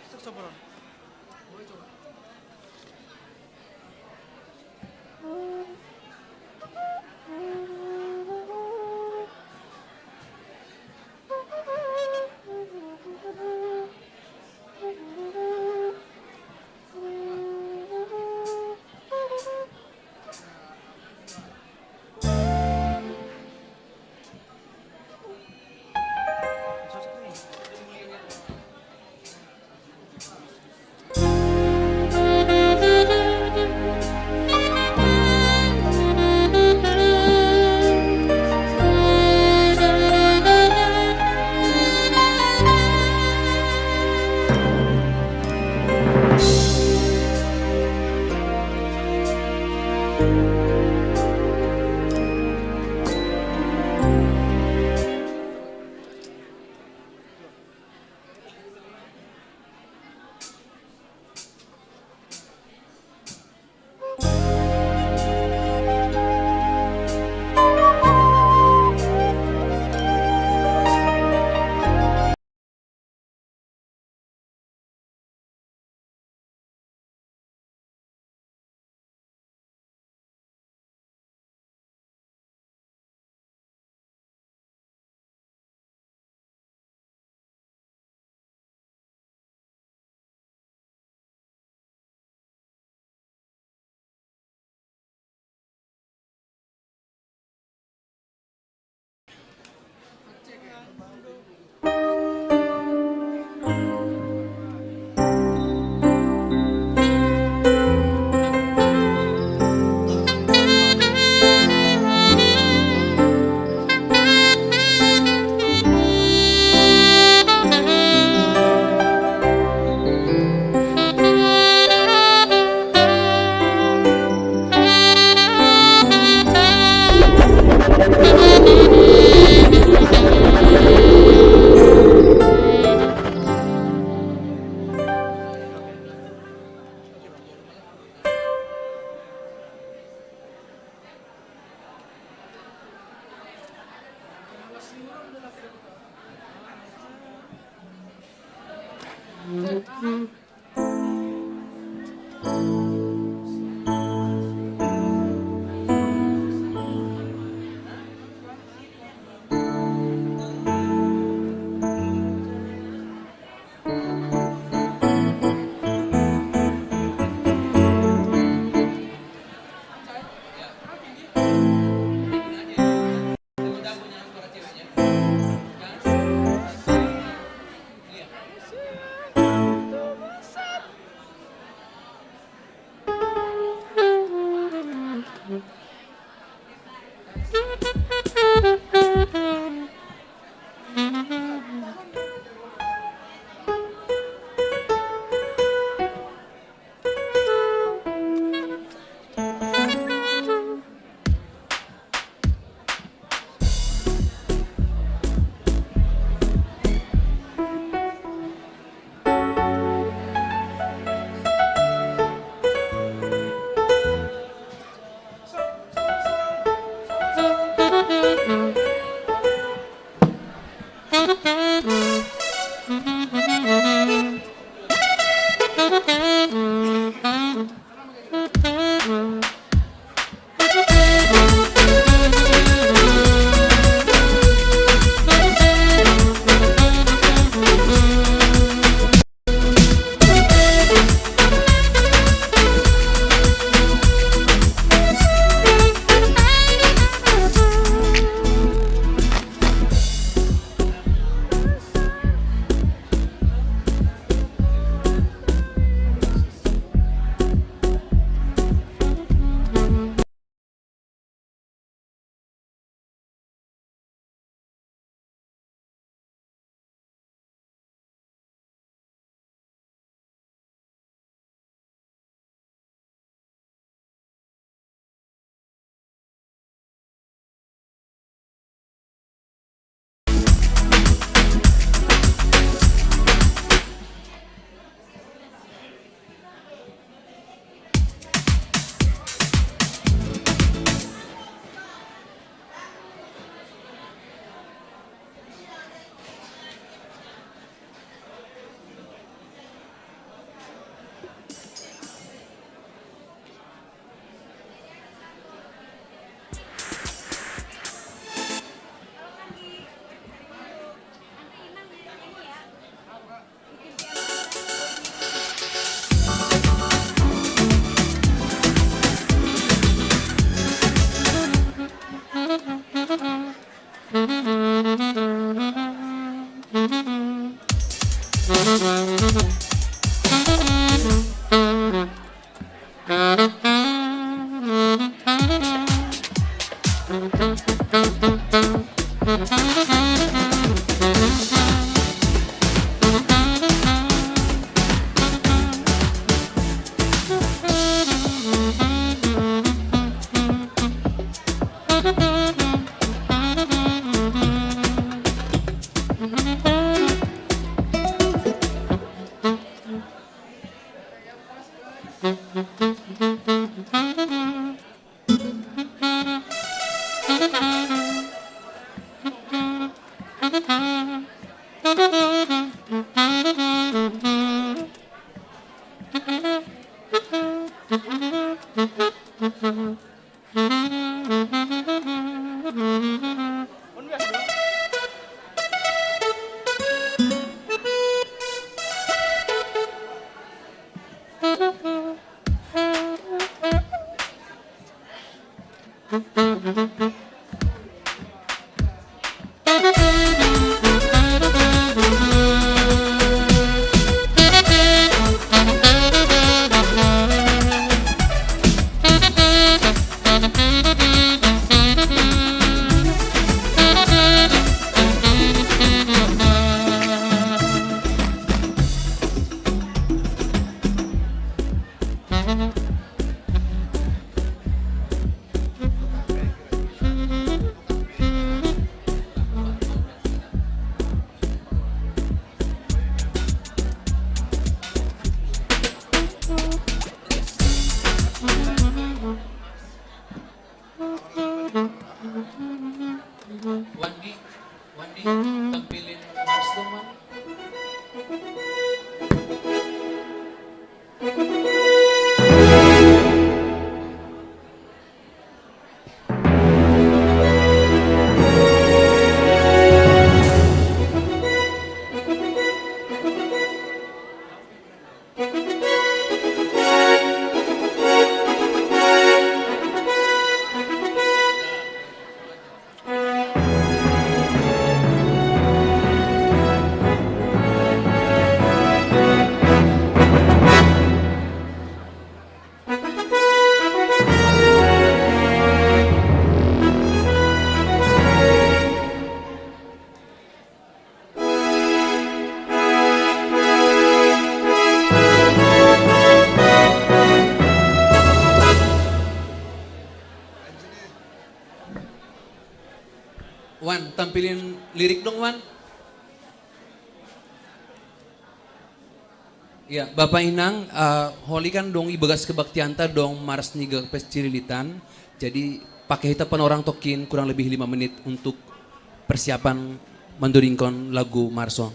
saksophone. Wandi, tampilin Mars dong, Wan. Wan, tampilin lirik dong, Wan. Ya, Bapak Inang, Holi kan dong ibagas kebaktianta dong Mars niga pescirilitan. Jadi pakai hitapan orang tokin kurang lebih 5 menit untuk persiapan menduringkan lagu Marsong.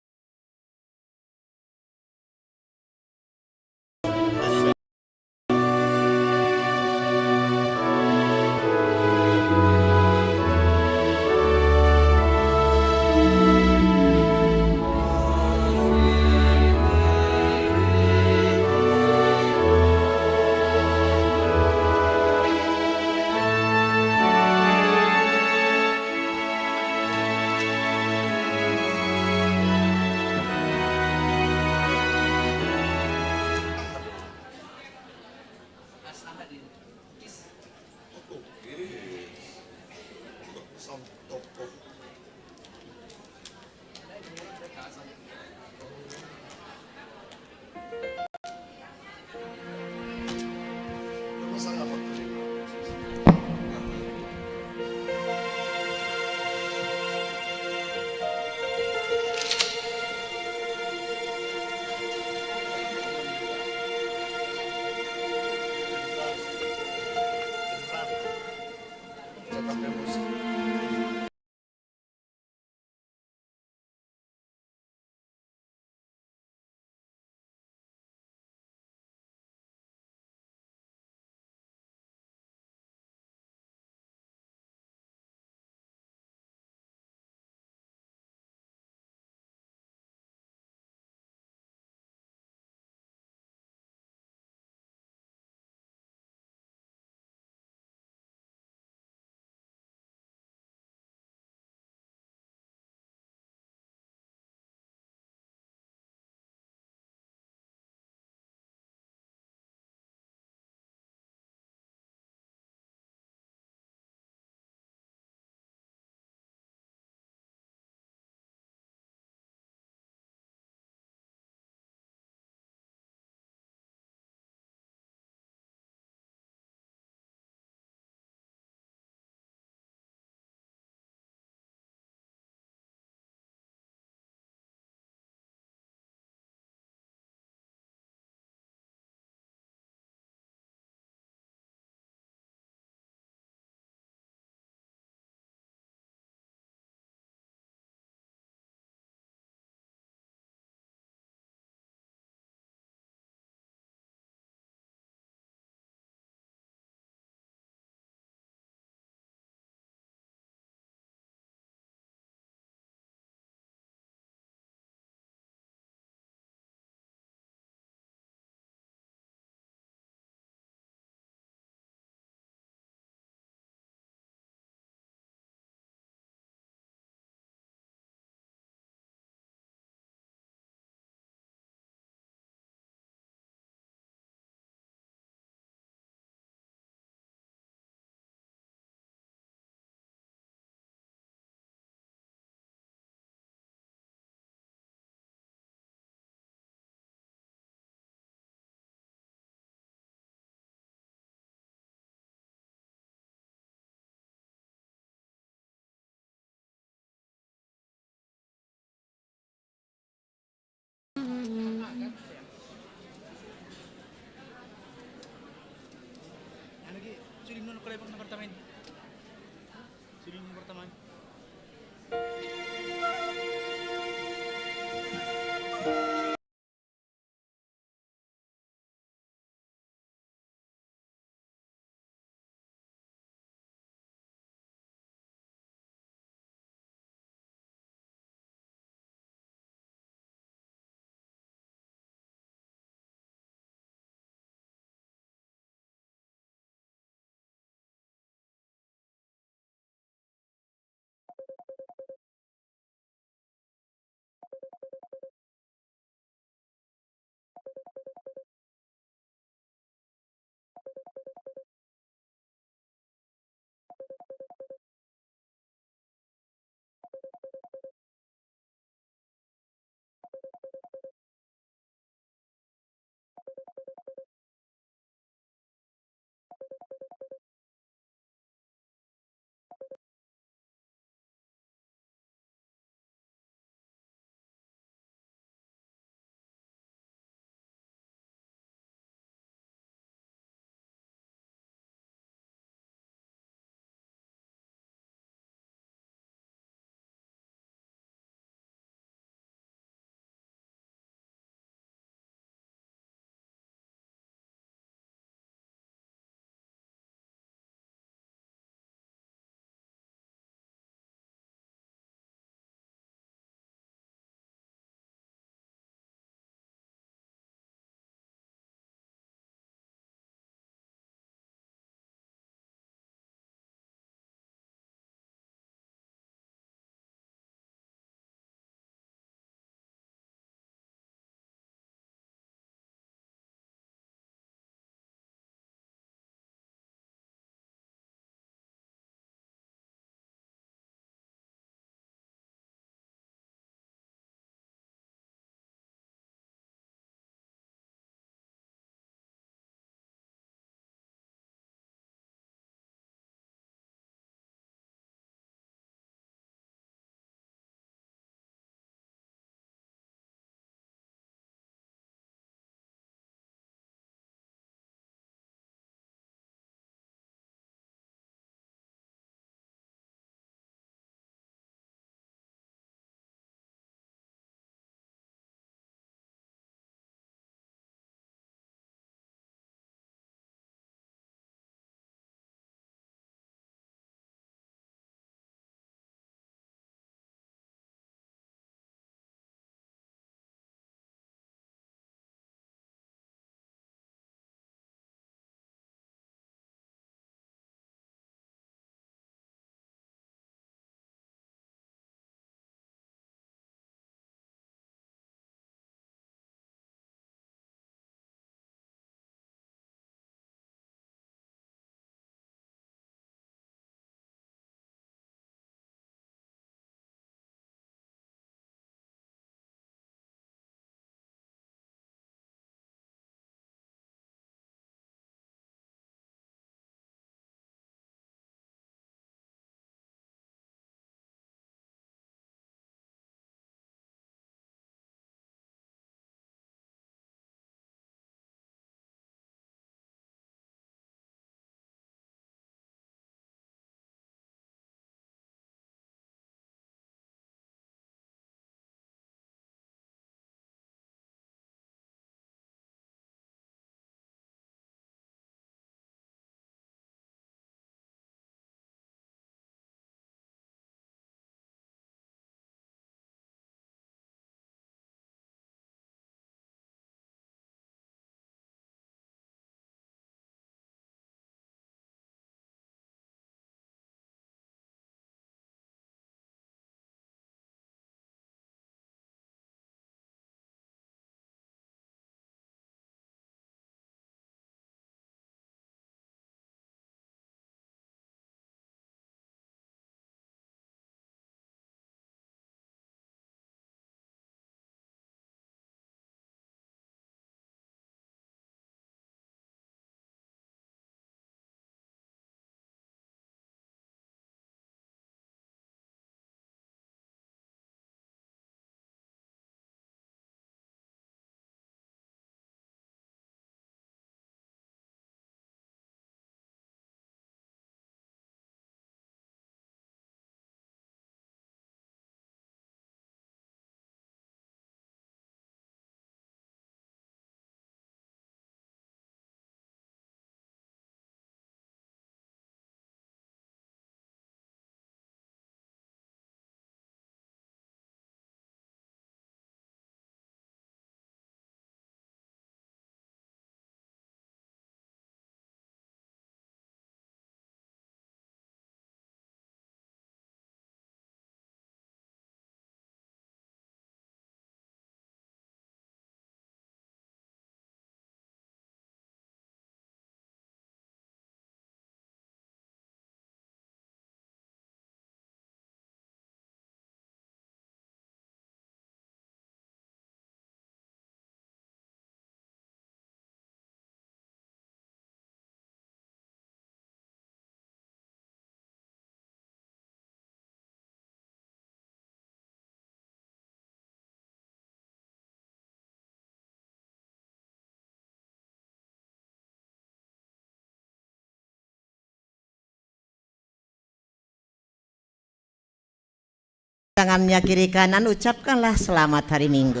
tangannya kiri kanan, ucapkanlah selamat hari Minggu.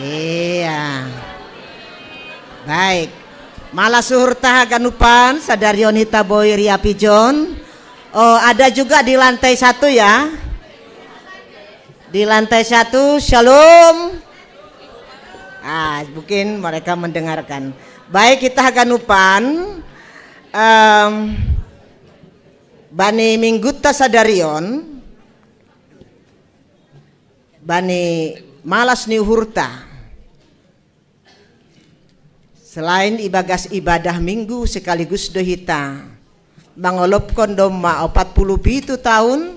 Iya. Baik. Malah suhur tahaganupan sadarion hita boy ria pijon. Oh, ada juga di lantai 1 ya. Di lantai 1, shalom. Mungkin mereka mendengarkan. Baik, kita haganupan bani mingguta sadarion bani malas ni hurta. Selain ibadah minggu sekaligus dohita mangolopkon doma 47 tahun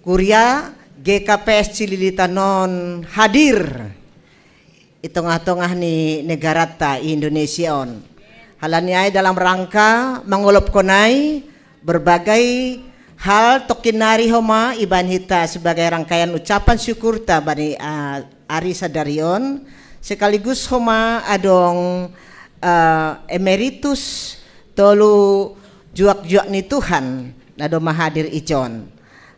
kuria GKPS Cililita non hadir di tengah-tengah ni negara ta Indonesia on. Halaniai dalam rangka mangolopkonai berbagai hal tokinari homa iban hita sebagai rangkaian ucapan syukur ta bani Ari Sadarion sekaligus homa adong emeritus tolu juak-juak ni Tuhan nado mahadir ijon.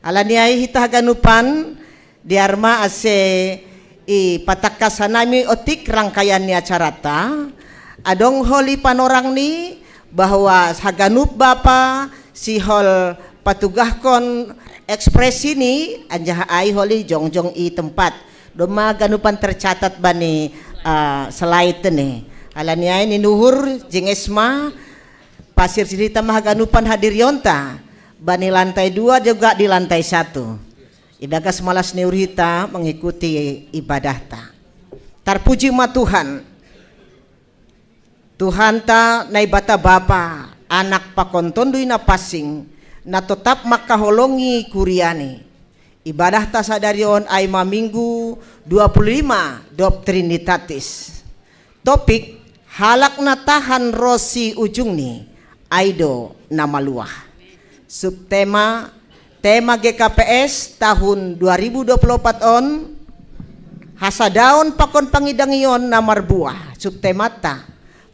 Alaniai hita ganupan diarma ase i patakasanami otik rangkaian ni acarata adong holi panorang ni bahwa haganup bapa si hol patugahkon ekspresi ni anjah ai holi jongjong i tempat doma ganupan tercatat bani slide ni alaniai ni nuhur jengesma pasir cerita mahaganupan hadir yonta bani lantai 2 juga di lantai 1 ibagas malas neurita mengikuti ibadah ta. Terpuji ma Tuhan ta naibata bapa anak pakontondoy na pasing na tetap makaholongi kuriani ibadah ta sadarion ay maminggu 25 Trinitatis. Topik halak na tahan rosi ujung ni aido na maluah. Subtema tema GKPS tahun 2024 on hasadaon pakon pangidangion na marbuah. Subtema ta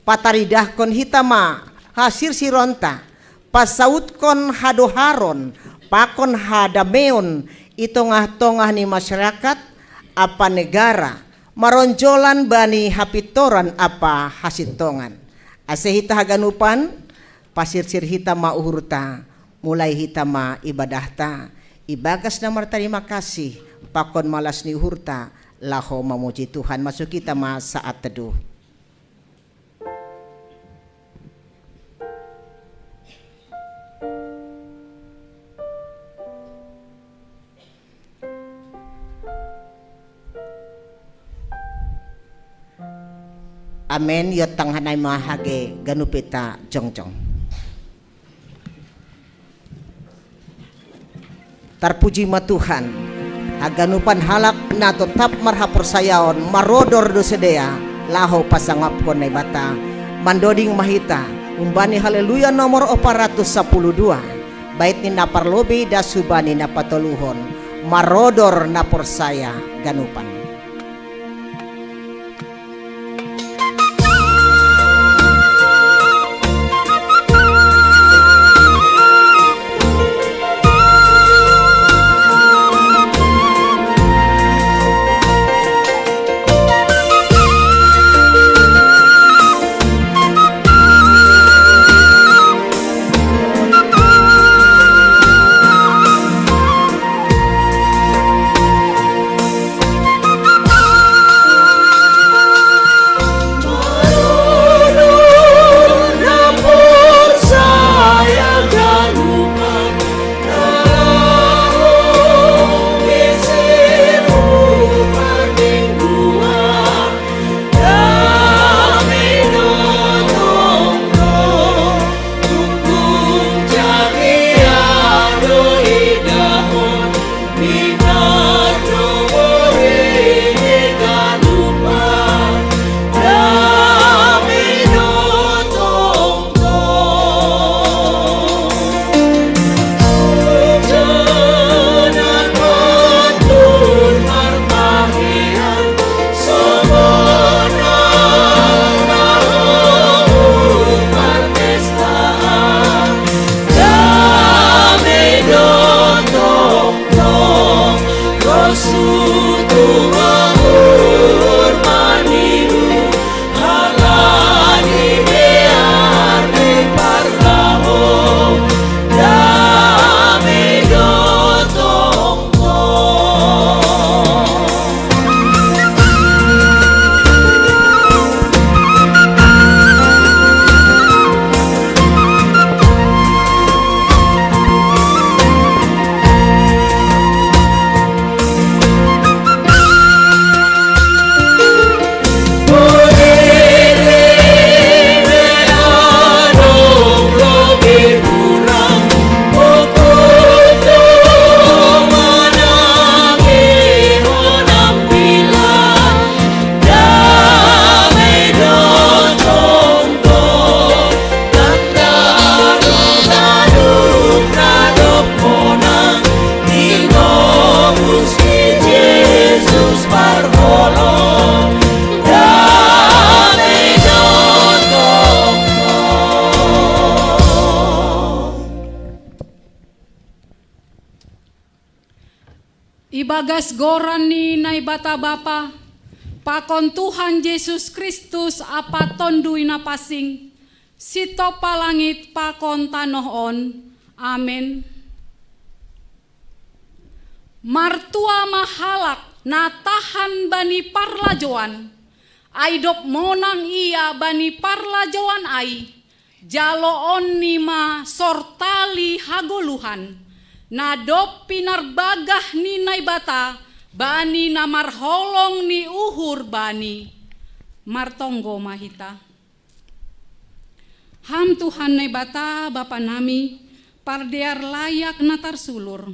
pataridah kon hitama hasir sironta pasaut kon hadoharon pakon hadameon itongah-tongah ni masyarakat apa negara maronjolan bani hapitoran apa hasitongan ase hita haganupan pasir sir hita ma uhurta mulai hita ma ibadahta ibagas namar terima kasih pakon malas ni uhurta laho memuji Tuhan masuk kita ma saat teduh. Amen yot tanghanay mahage ganupita jongjong. Terpuji ma Tuhan aganupan halak na tetap marhapersayaon marodor do sedea laho pasangap kon na bata mandoding mahita umbani haleluya nomor 412 bait ni naparlobi da subani na patoluhon marodor na persaya ganupan. Ibagas goran ni nai bata bapa, pakon Tuhan Yesus Kristus apa tondui napasing, sito palangit pakon tanohon, amin. Martua mahalak natahan bani parlajoan, aidop monang ia bani parlajoan ai, jaloon nima sortali hagoluhan. Nadop pinarbagah ni naibata bani namarholong ni uhur bani martonggo mahita. Ham Tuhan naibata bapa nami pardear layak natar sulur.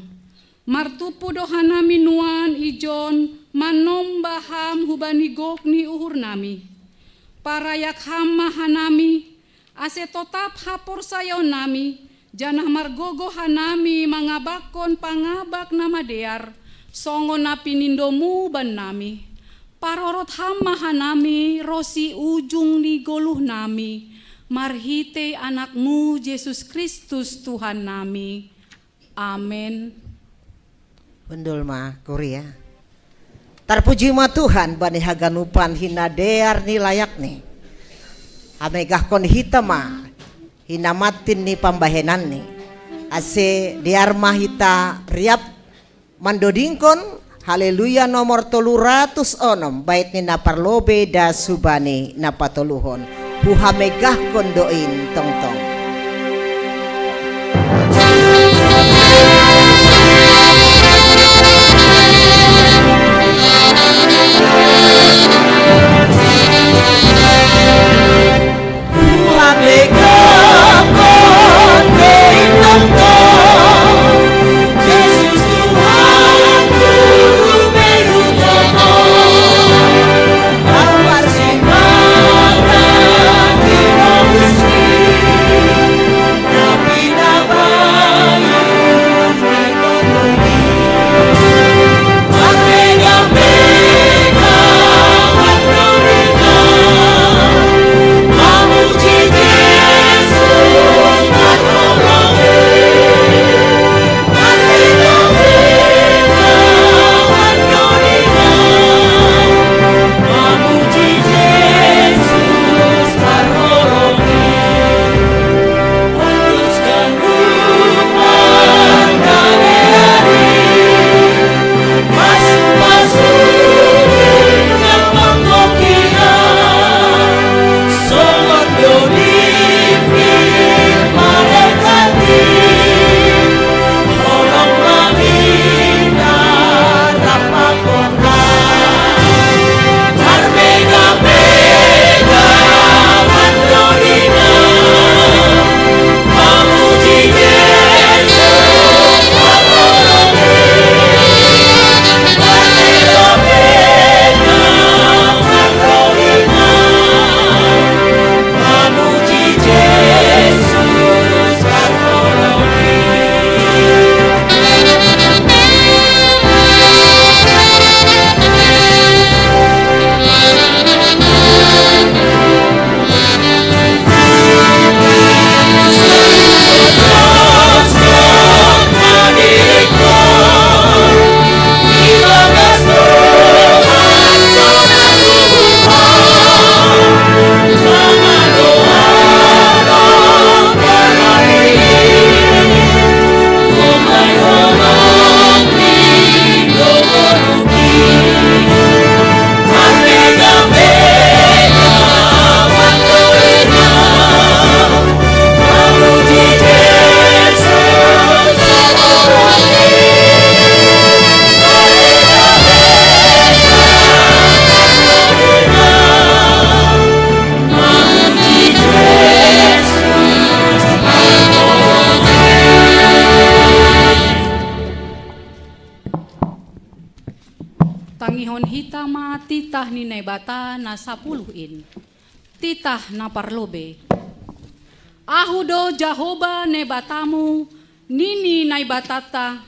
Martupu dohan nami nuan ijon manomba ham hubani gok ni uhur nami. Parayak ham mahanami ase totap hapor sayon nami. Janah margogo hanami mangabakon pangabak nama dear songo na pinindomu ban nami parorot hama hanami rosi ujung ni goluh nami marhite anakmu Yesus Kristus Tuhan nami, amin. Bendul mah Korea. Terpuji mah Tuhan bani haganupan hina dear ni layak nih. Amegah kon hitama hinamatin ni pambahenan ni ase diarmah hita riap mandodingkon haleluya nomor 306 bait ni naparlobe da subani napatoluhon puhamegah kondoin tong-tong. pangihon hitama titah ni naibata na 10 titah na parlobe. Ahudo Jahoba nebatamu nini naibatata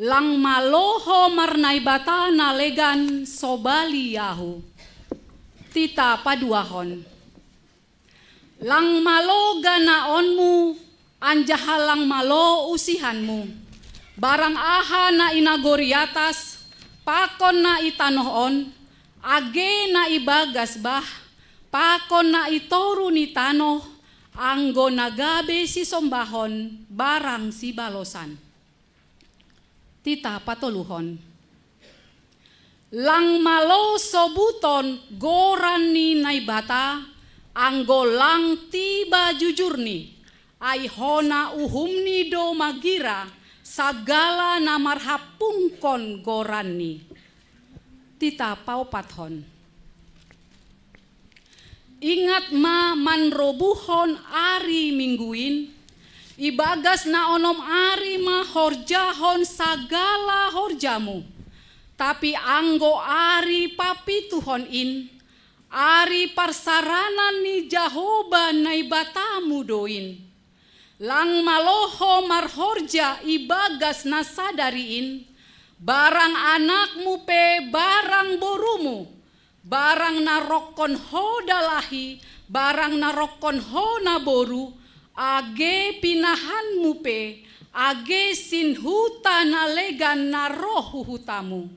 lang maloho marnaibata na legan sobali yahu. Tita paduahon. Lang malo ganaonmu anjahalang malo usihanmu. Barang aha na inagoriatas pakon na itanohon age na ibagas bah pakon na itoru ni tanoh anggo nagabe si sombahon barang si balosan. Tita patoluhon. Lang malo sobuton goran ni naibata anggo lang tiba jujurni ay hona uhumni do magira sagala na marhapungkon goran ni. Tita paupathon. Ingat ma manrobuhon ari mingguin, ibagas na onom ari ma horjahon sagala horjamu. Tapi anggo ari papituhon in, ari parsaranan ni Jahoba naibatamu doin. Lang maloho marhorja ibagas na sadariin, barang anakmu pe barang borumu. Barang narokon ho dalahi, barang narokon ho naboru, age pinahan mupe, age sinhuta na legan na rohu hutamu.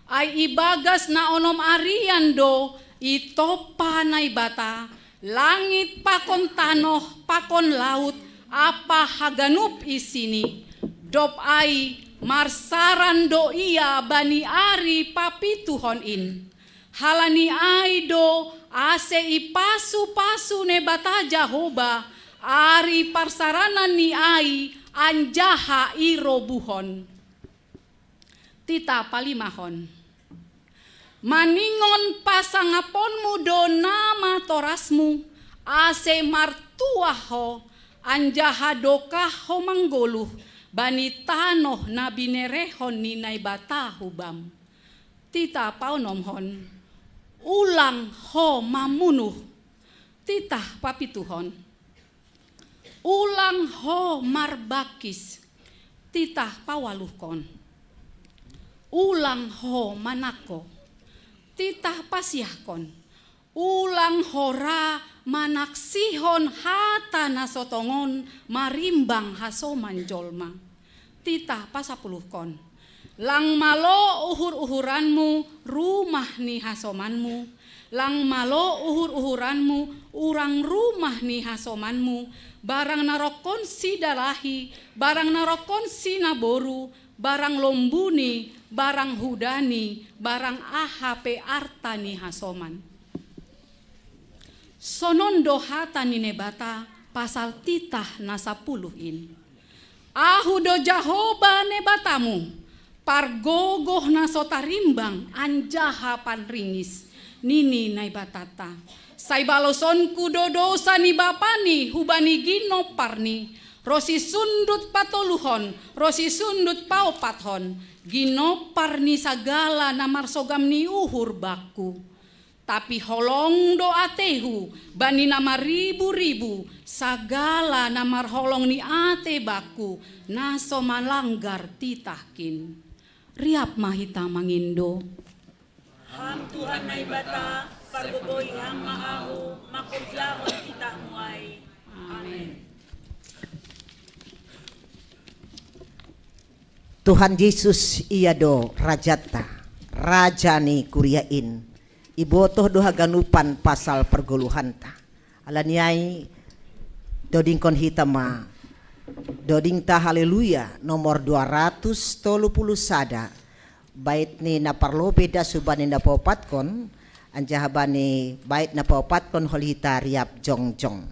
Ay ibagas na onom arian do, itopa na ibata, langit pakon tanoh, pakon laut, apa haganup isini, dop ay marsaran do iya bani ari papituhon in. Halani aido ase ipasu-pasu ne bata Jahoba ari parsaranan ni ai anjaha irobuhon. Tita palimahon. Maningon pasangaponmu do nama torasmu ase martuaho anjaha dokaho manggoluh bani tanoh na binerehon ni naibata hubam. Tita paunomhon. Ulang ho mamunuh. Titah papituhon. Ulang ho marbakis. Titah pawaluhkon. Ulang ho manako. Titah pasiahkon. Ulang hora manaksihon hata nasotongon marimbang hasoman jolma. Titah pasapuluhkon. Lang malo uhur-uhuranmu rumah ni hasomanmu. Lang malo uhur-uhuranmu urang rumah ni hasomanmu. Barang narokon si dalahi, barang narokon si naboru, barang lombuni, barang hudani, barang ahape arta ni hasoman. Sonondo hata ni nebata pasal titah na 10 in. Ahudo Jahoba nebatamu. Pargogoh na sotarimbang anjaha panringis nini naibatata. Say baloson kudodosa ni bapani hubani gino parni. Rosi sundut patoluhon, rosi sundut paupathon. Gino parni sagala na marsogam ni uhur baku. Tapi holong do atehu bani nama ribu-ribu sagala na marholong ni ate baku naso malanggar titahkin. Riap mahita mangindo. Ham Tuhan naibata, pagboboy ham maahu, makudyahon kita muay. Amen. Tuhan Yesus iya do rajata, rajani kuriain, ibotoh do haganupan pasal pergoluhanta. Alaniai dodingkon hitama. Doding ta haleluya nomor 230 sada bait ni naparlobe da subani na paupatkon anjahabani bait na paupatkon holita riap jongjong.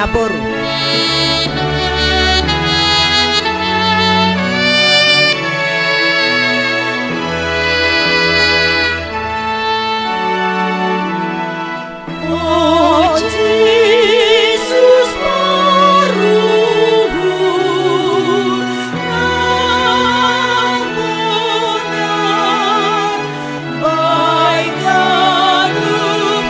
naboru. Oh Jesus paruhur namunan baik galup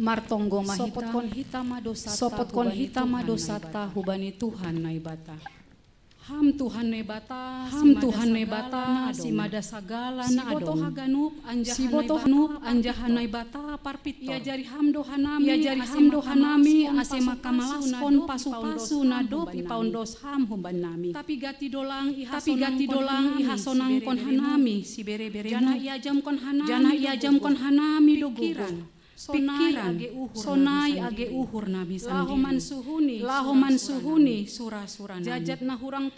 Martonggo mahita Sopot kon hita madosata hubani Tuhan naibata. Ham Tuhan nebata, Ham Tuhan nebata si mada sagala na Siboto adong. haganup Siboto anjahan anjahan naibata parpito. Ia jari hamdo hanami, Ia jari hamdo hanami ase makamalaskon pasu-pasu nadop ipaundos ham humban nami. tapi gati dolang ihasonang kon hanami si bere-bere jana ia jam kon hanami, jana ia jam kon hanami do pikiran, pikiran sonai age uhur nabi sandiri. Lahoman suhuni sura-sura nami. jajat na hurang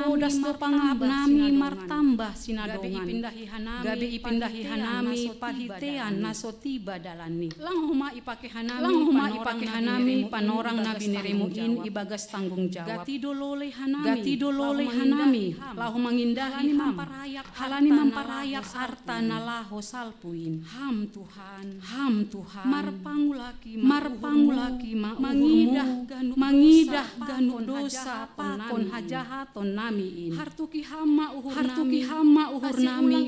podas do pangab nami martambah gabe sinadongan. Gabe ipindahi hanami pahitean naso tiba dalani. lang huma ipake hanami panorang nabi neremuin ibagas tanggung jawab. gati dolole hanami lahu mangindahi ham. Halani mamparayak harta harta na lahu salpuin. ham Tuhan Tuhan marpangulaki mangidah ganu dosa pakon hajahaton namiin. hartuki hama uhur nami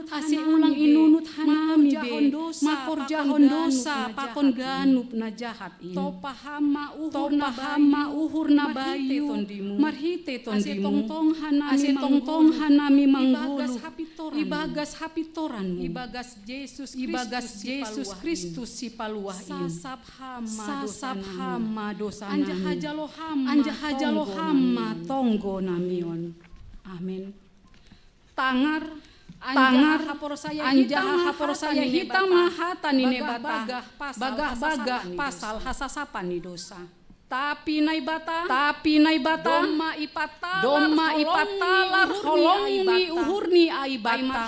ase ulang inunut hanami be makorjahon dosa pakon ganup na jahat in. topa hama uhur na bayu marhite ase tondimu ase tongtong hanami manghulu ibagas hapitoranmu ibagas Yesus Kristus si paluah in. sasap hama dosa anja nami. hajalo hama tonggo namion. Amin. tangar hapor saya hitam mahata ni nebata bagah pasal hasasapan ni dosa. tapi naibata Doma ipatalar holongni uhurni aibata.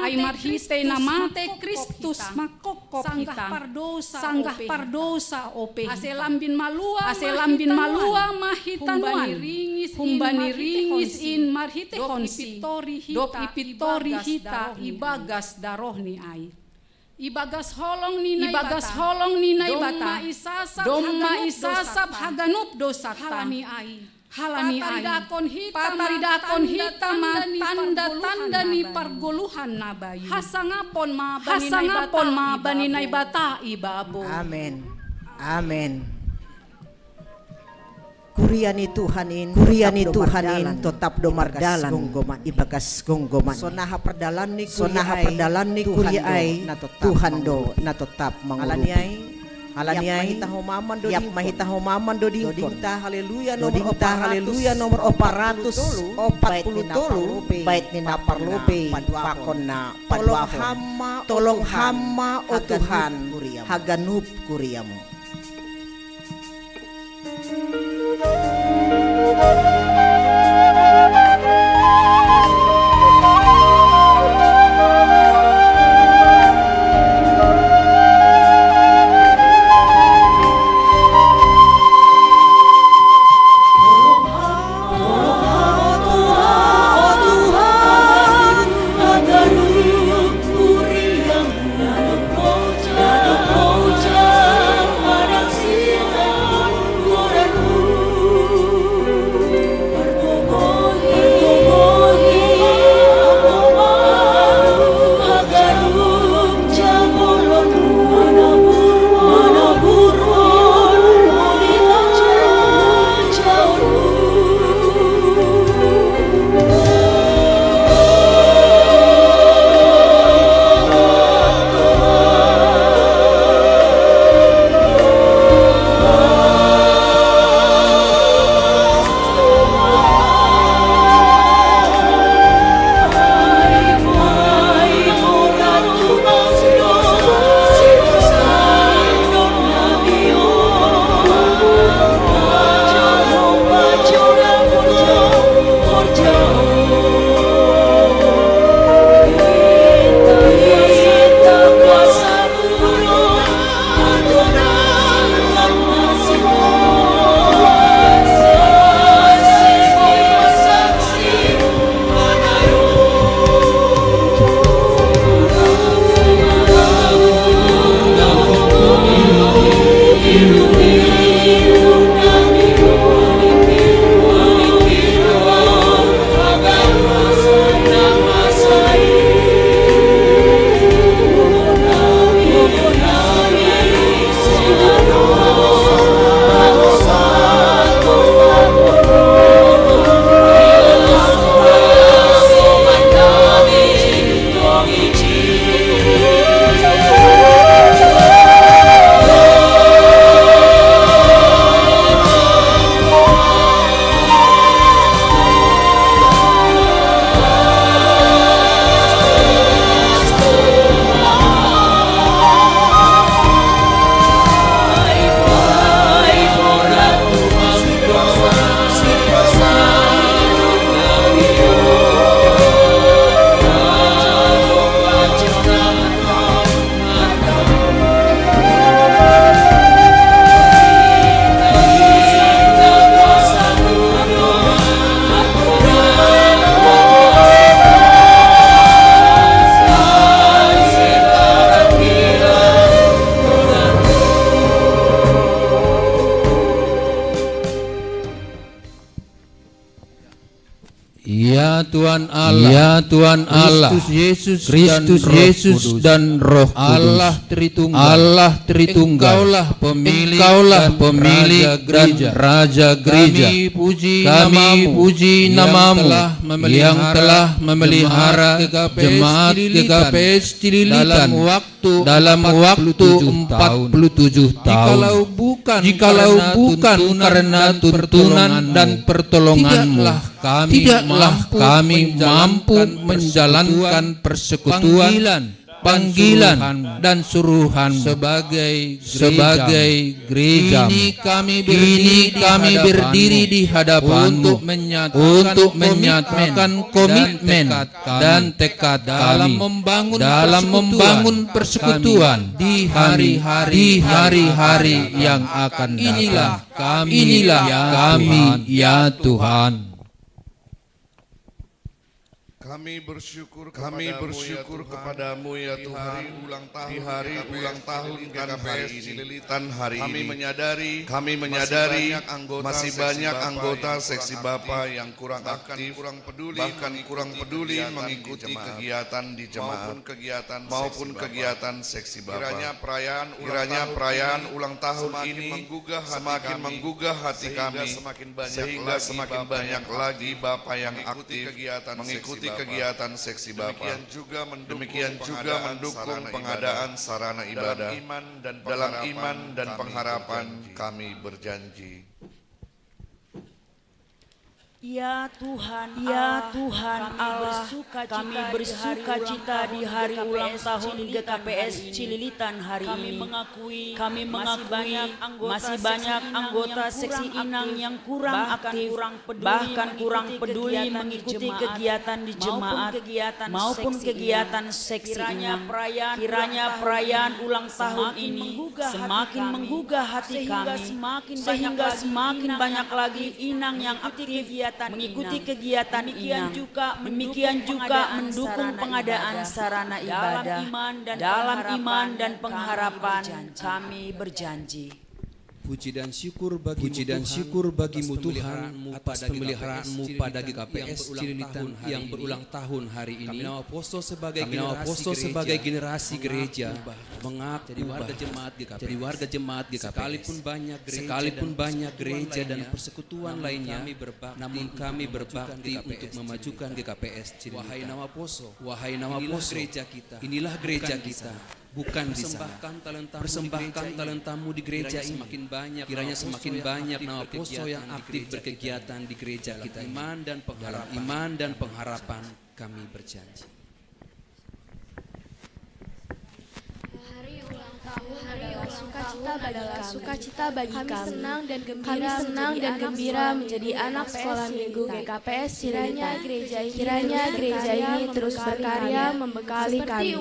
Ay marhite namate Kristus makokop kita. Sanggah pardosa ope. ase lambin malua mahitanuan. Humbani ringis in marhite Dop honsi. ipitori Ipitori hita ibagas darohni ay. ibagas holong ni naibata Doma isasap Doma haganup dosata. halani ai halani pataridakon hitam tanda-tanda ni pargoluhan na bayu hasangapon ma baninay bata ibabo. Amen. Amen. Kuriani Tuhanin tetap domardalan ibagas gonggoman. Sonaha perdalan ni kuriai Tuhan do na tetap mangurupin. Halaniai yap mahita homaman do dingta haleluya nomor 443 bait ni naparlope pakon na tolong hama o Tuhan haganup kuriamu. Ya Tuhan Allah, Kristus Yesus dan Roh Kudus, Allah Tritunggal, Engkaulah pemilik dan Raja Gereja. Kami puji namamu yang telah memelihara jemaat GKPS Cililitan dalam waktu 47 tahun. Jikalau bukan karena tuntunan dan pertolonganmu, tidaklah kami mampu menjalankan persekutuan, panggilan dan suruhan sebagai gereja. Kini kami berdiri di hadapanmu untuk menyatakan komitmen dan tekad kami dalam membangun persekutuan di hari-hari yang akan datang. Inilah kami ya Tuhan. Kami bersyukur kepadamu ya Tuhan di hari ulang tahun GKPS Cililitan hari ini. Kami menyadari masih banyak anggota seksi Bapa yang kurang aktif, bahkan kurang peduli mengikuti kegiatan di jemaat maupun kegiatan seksi Bapa. Kiranya perayaan ulang tahun ini semakin menggugah hati kami, sehingga semakin banyak lagi Bapa yang aktif mengikuti kegiatan seksi Bapa. Demikian juga mendukung pengadaan sarana ibadah. Dalam iman dan pengharapan kami berjanji. Ya Tuhan Allah, kami bersuka cita di hari ulang tahun GKPS Cililitan hari ini. Kami mengakui masih banyak anggota seksi Inang yang kurang aktif, bahkan kurang peduli mengikuti kegiatan di jemaat maupun kegiatan seksi Inang. Kiranya perayaan ulang tahun ini semakin menggugah hati kami, sehingga semakin banyak lagi Inang yang aktif mengikuti kegiatan Inang. Demikian juga mendukung pengadaan sarana ibadah. Dalam iman dan pengharapan kami berjanji. Puji dan syukur bagimu Tuhan atas pemeliharaanmu pada GKPS Cililitan yang berulang tahun hari ini. Kami Nawaposo sebagai generasi gereja mengakui jadi warga jemaat GKPS. Sekalipun banyak gereja dan persekutuan lainnya, namun kami berbakti untuk memajukan GKPS Cililitan. Wahai Nawaposo, inilah gereja kita. Bukan persembahkan talentamu di gereja ini. Kiranya semakin banyak Nawaposo yang aktif berkegiatan di gereja kita. Iman dan pengharapan kami berjanji. Sukacita bagi kami. Kami senang dan gembira menjadi anak sekolah minggu GKPS Cililitan. Kiranya gereja ini terus berkarya membekali kami.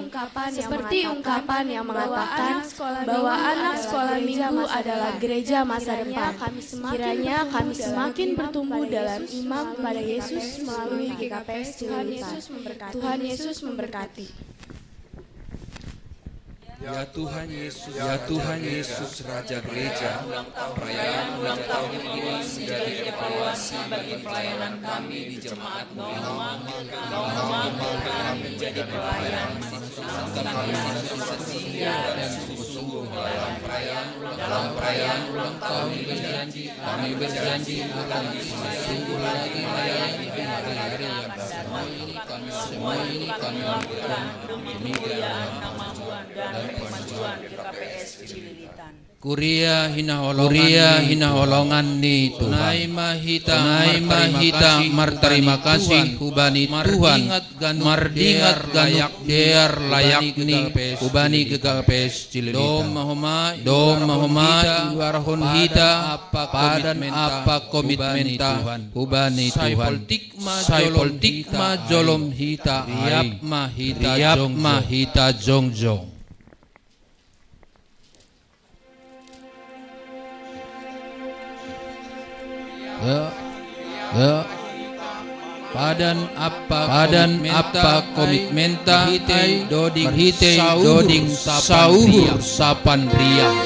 Seperti ungkapan yang mengatakan bahwa anak sekolah minggu adalah gereja masa depan. Kiranya kami semakin bertumbuh dalam iman kepada Yesus melalui GKPS Cililitan. Tuhan Yesus memberkati. Ya Tuhan Yesus Raja Gereja, perayaan ulang tahun ini menjadi evaluasi bagi pelayanan kami di jemaatmu ini. Kami menjadi pelayan yang setia dan sungguh-sungguh dalam perayaan ulang tahun ini. Kami berjanji akan sungguh lagi melayani di hari-hari yang datang. Semua ini kami lakukan demi kemuliaan nama-Mu dan kemajuan GKPS Cililitan. Kuria hina holongan ni Tuhan. Mahita terima kasih hubani Tuhan. Mardingat ganuk dear layak ni hubani GKPS Cililitan. Dom mahomai warhon hita padan apa komitmen Tuhan. Hubani Tuhan. Sai politik ma jolom hita riap mahita jongjong. Padan apa komitmenta doding sauhur sapan riang.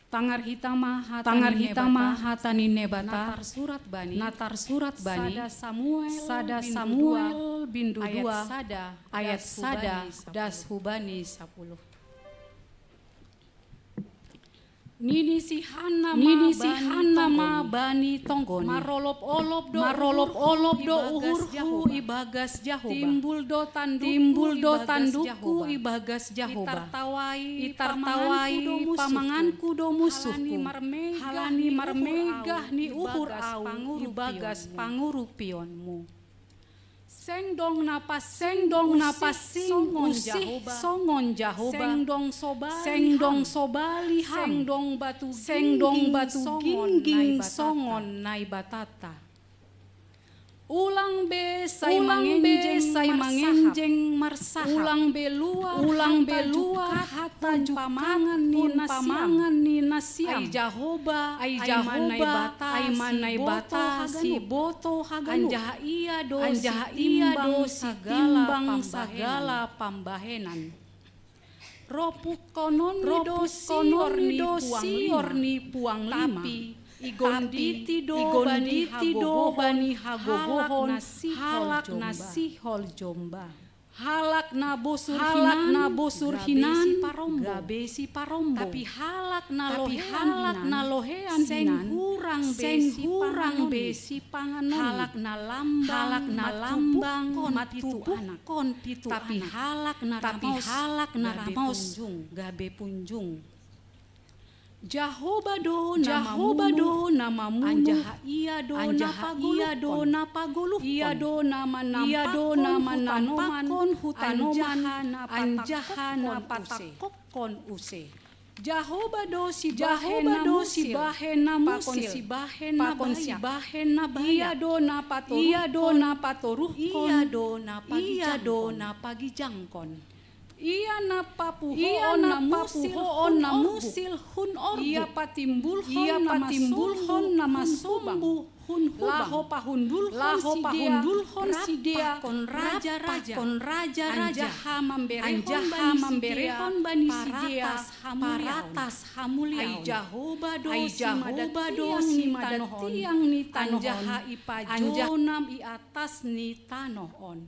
Tangar hitama hatani nebata natar surat bani sada Samuel bindu 2 ayat sada das hubani 10. Nini si hana ma bani tonggoni marolop olop do uhurhu ibagas jahoba timbul do tanduku ibagas jahoba itartawai pamanganku do musuhku halani marmegah ni uhur au ibagas pangurupionmu. Seng dong napas songon jahoba seng dong sobali ham seng dong batu gingging songon nai batata ulang be say mangenjeng marsaha ulang belua hata pamangan ni nasiam ai jahoba ai manai bata si boto haganu anjaha iya do timbang sagala pambahenan ropuk konon ni puang lima igonditi do bani hagogohon halak nasihol jomba halak na bosur hinan gabe si parombo tapi halak na lohean seng hurang besi panganon halak na lambang matitu anak tapi halak na ramos gabe punjung Jahoba do namamu anjaha iya do napagoluk iya do nama nampakon hutanoman anjaha napatakokon use Jahoba do si bahena musil pakon si bahena iya do napatoruh iya do napagi jangkon iya na papuhoon na musil hun orbu iya patimbulhon nama sombu hun laho pahundulhon si dia kon raja anjaha mamberehon bani si dia paratas hamuliaon ai jahoba do si madatiang ni tanohon anjaha ipajonam i atas ni tanohon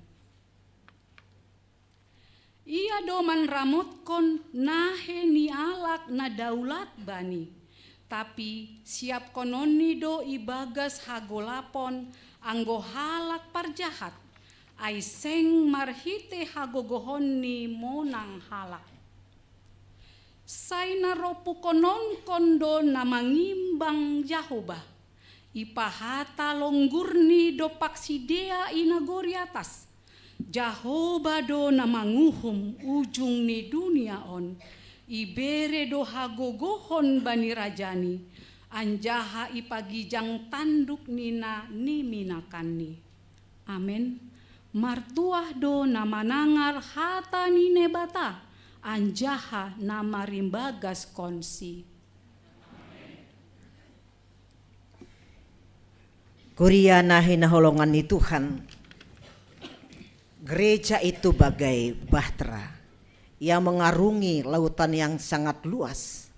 ia doman ramot kon nahe ni alak na daulat bani tapi siap kononi do ibagas hagolapon anggo halak parjahat ai seng marhite hagogohon ni monang halak sai naropu konon kondo na mangimbang jahoba ipahata longgurni do paksidea inagori atas Jahoba do namanguhum ujung ni dunia on ibere do hagogohon bani rajani anjaha ipagijang tanduk nina ni minakani amen martuah do namanangar hata ni nebata anjaha namarimbagas konsi Kuria nahi naholongan ni Tuhan. Gereja itu bagai bahtera yang mengarungi lautan yang sangat luas.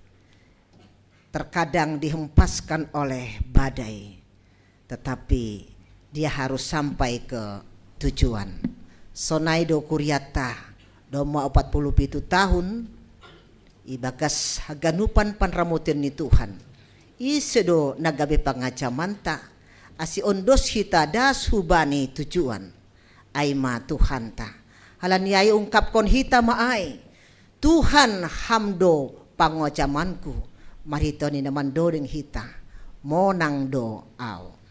Terkadang dihempaskan oleh badai, tetapi dia harus sampai ke tujuan. Sonaido kuriata doma 47 tahun ibagas haganupan panramutin ni Tuhan. Isedo nagabe pangacamanta asi ondos hita das hubani tujuan. Aima Tuhan ta halan yai ungkapkon hita maai Tuhan hamdo pangocamanku marito ni naman do ding hita monang do au.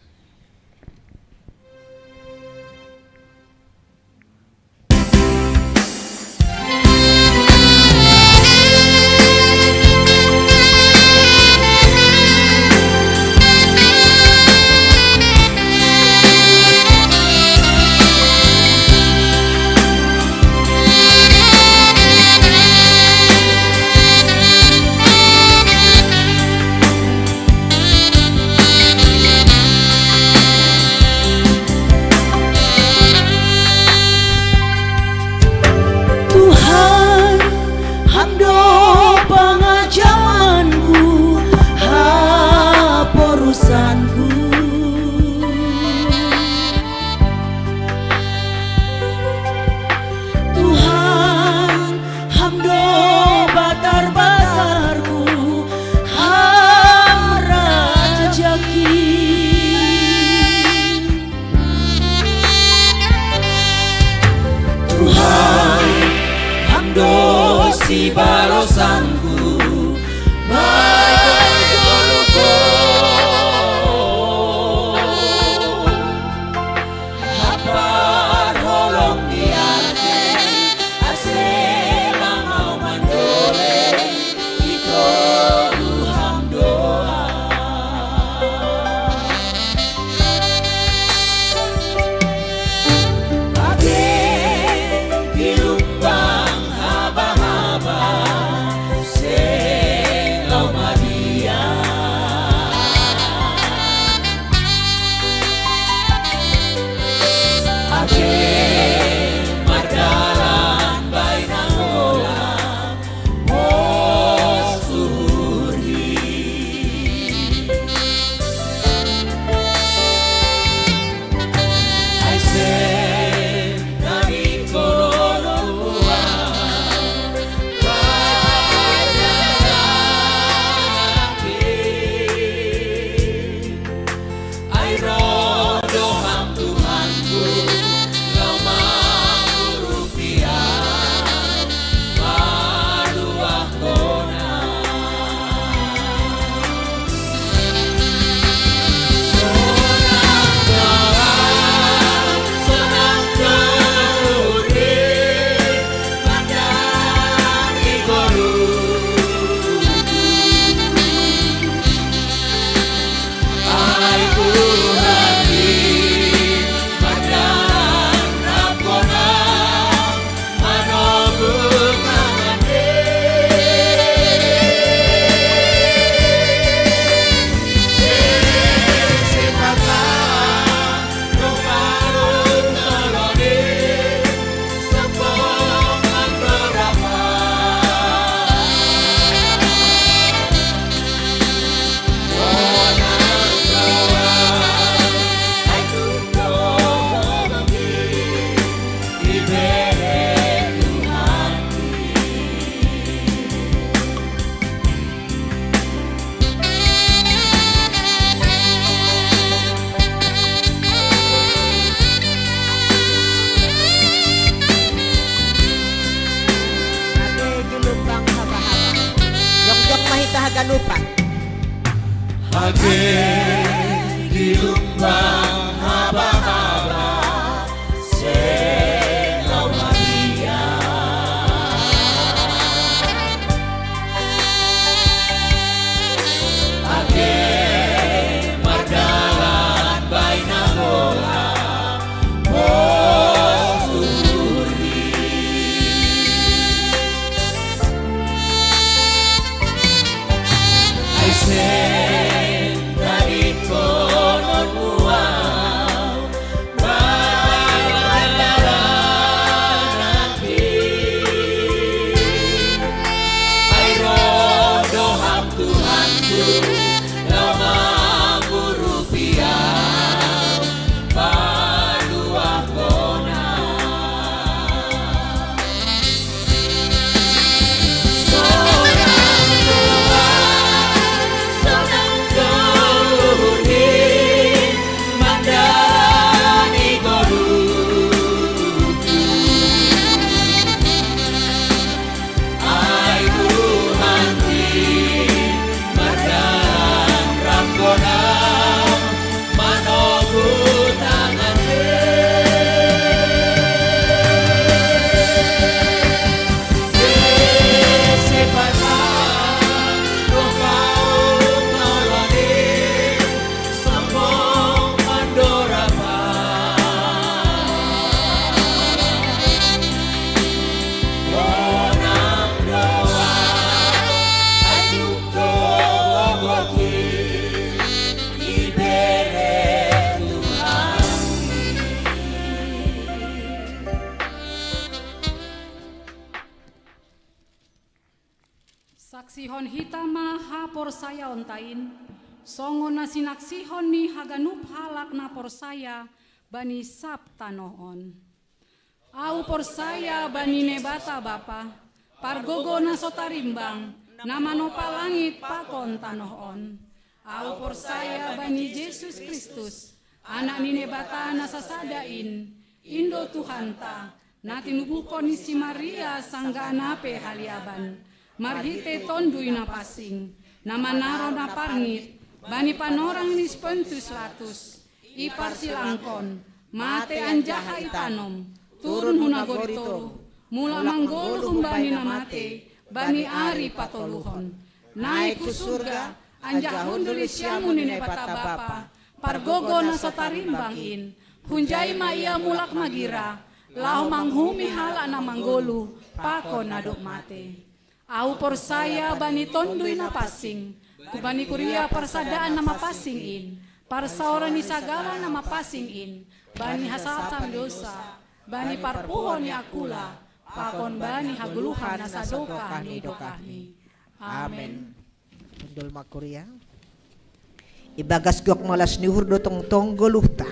Haganupan. Hage di lumbang haba-haba Sengau Maria. Hage mardalan baina bola Posturi. Aisen dari konon muau Badalan nanti Airo doham Tuhanku Nama rupiah Paluah kona Saksihon hitama hapor saya ontain, songon nasinaksihon ni haganup halak napor saya bani saptanoon. Au por saya bani nebata bapa, pargogo nasotarimbang, nama nopa langit pakon tanoon. Au por saya bani Yesus Kristus, anak ni nebata nasasadain, Indo Tuhanta, natinubukon ni si Maria sanggana pe haliaban. Marhite tondui na pasing, nama naro na parngit, bani panorang ni spentus latus, ipar silangkon, mate anjaha itanom, turun hunagoritoru, mula manggolu humbani na mate, bani ari patoluhon, naik ku surga, anjah hunduli siamu ni nebata bapa, pargogo na sotarimbangin, hunjai ma ia mulak magira, lau manghumi hala na manggolu, pakon nadok mate. Au por saya bani tondui na pasing, kubani kuria persadaan nama pasing in, parsaora ni sagala nama pasing in, bani hasatan dosa, bani parpuhon ni akula, pakon bani haguluhan na sadoka ni dokahni. Amen. Dol makuria. Ibagas gok malas ni hurdo tong goluhta.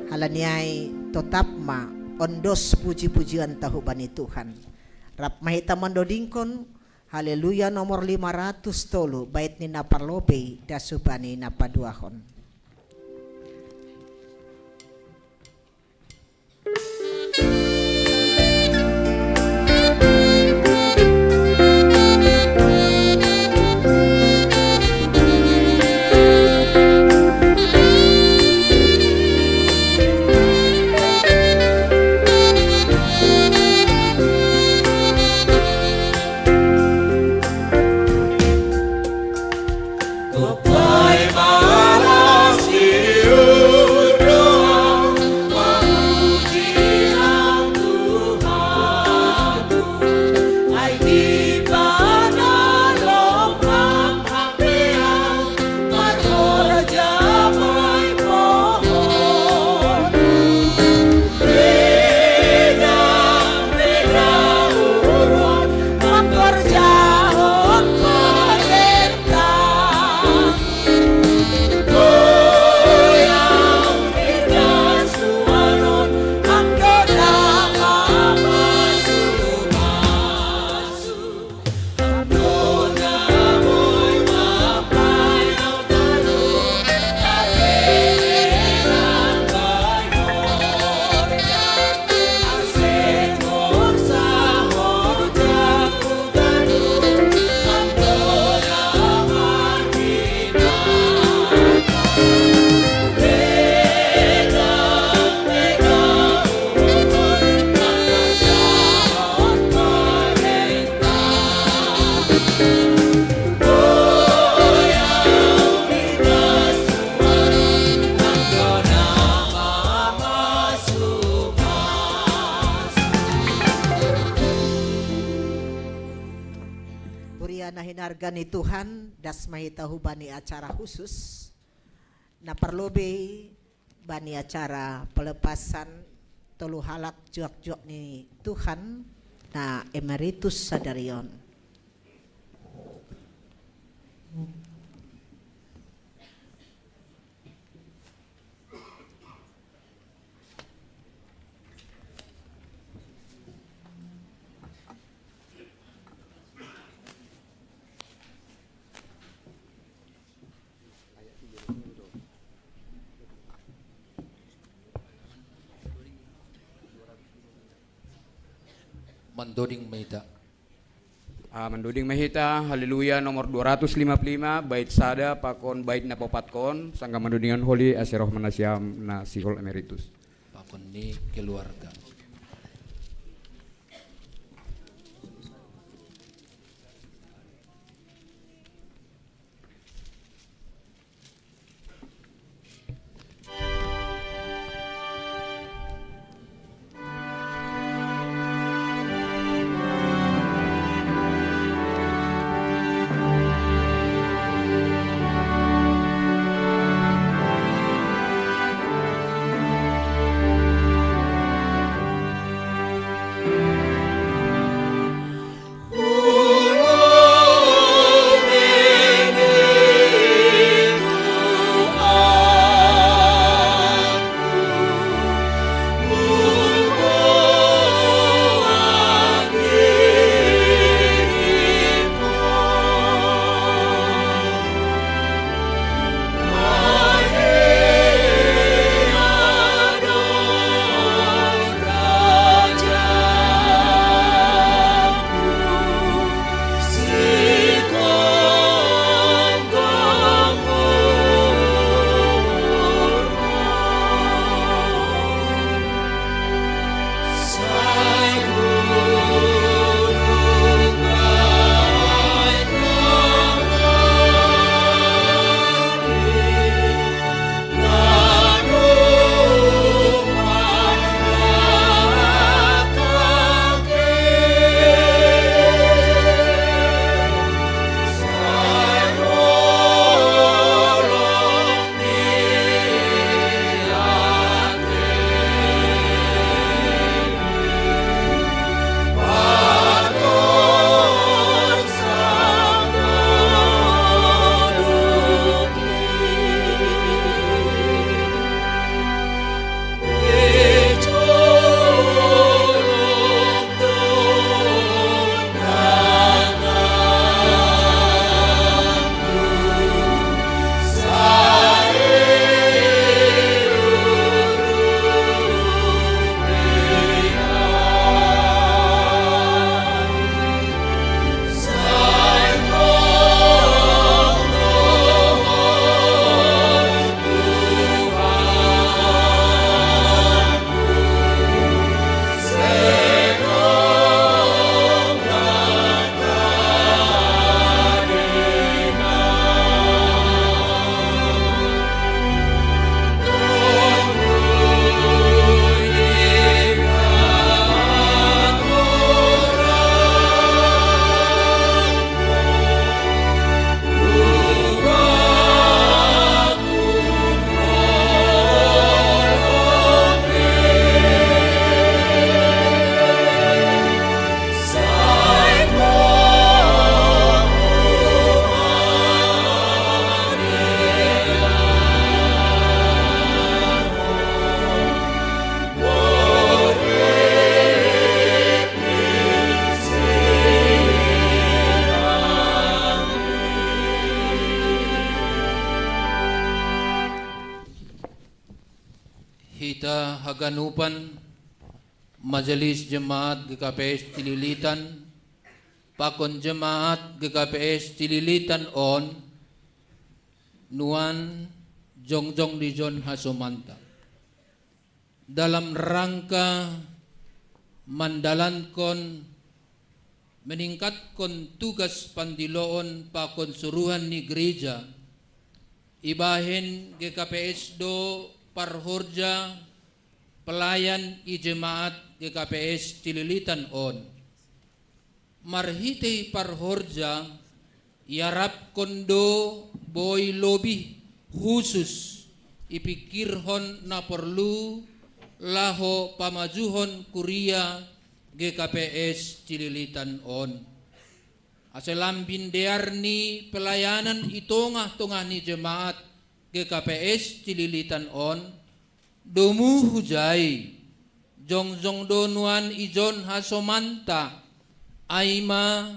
Halaniai totap ma ondos puji-pujian tahu bani Tuhan. Rap mahita mandodingkon, haleluya nomor 500 tolu, bait ni naparlobe dasubani napaduahon. Goodbye, my love. gani Tuhan dasmahita hubani acara khusus na perlobe bani acara pelepasan telu halak juak-juak ni Tuhan na emeritus sadarion. Mandoding Mahita. Manduding Mahita, haleluya nomor 255, bait sada pakon bait na popatkon, sangga mandudingan holi asiroh manasyam na sihol emeritus. Pakon ni keluarga. Hita haganupan Majelis Jemaat GKPS Tililitan, Pakon Jemaat GKPS Tililitan on Nuan Jongjong Dijon Hasomanta. Dalam rangka mandalankon meningkatkan tugas pandiloon pakon suruhan ni gereja, ibahin GKPS do parhorja pelayan i jemaat GKPS Tililitan on marhitei parhorja Iarap kondo boy lobby khusus ipikirhon na perlu laho pamajuhon kuria GKPS Cililitan on. Aselambin dearni pelayanan itongah-tongah ni jemaat GKPS Cililitan on. Domu hujai jongjong donuan ijon hasomanta aima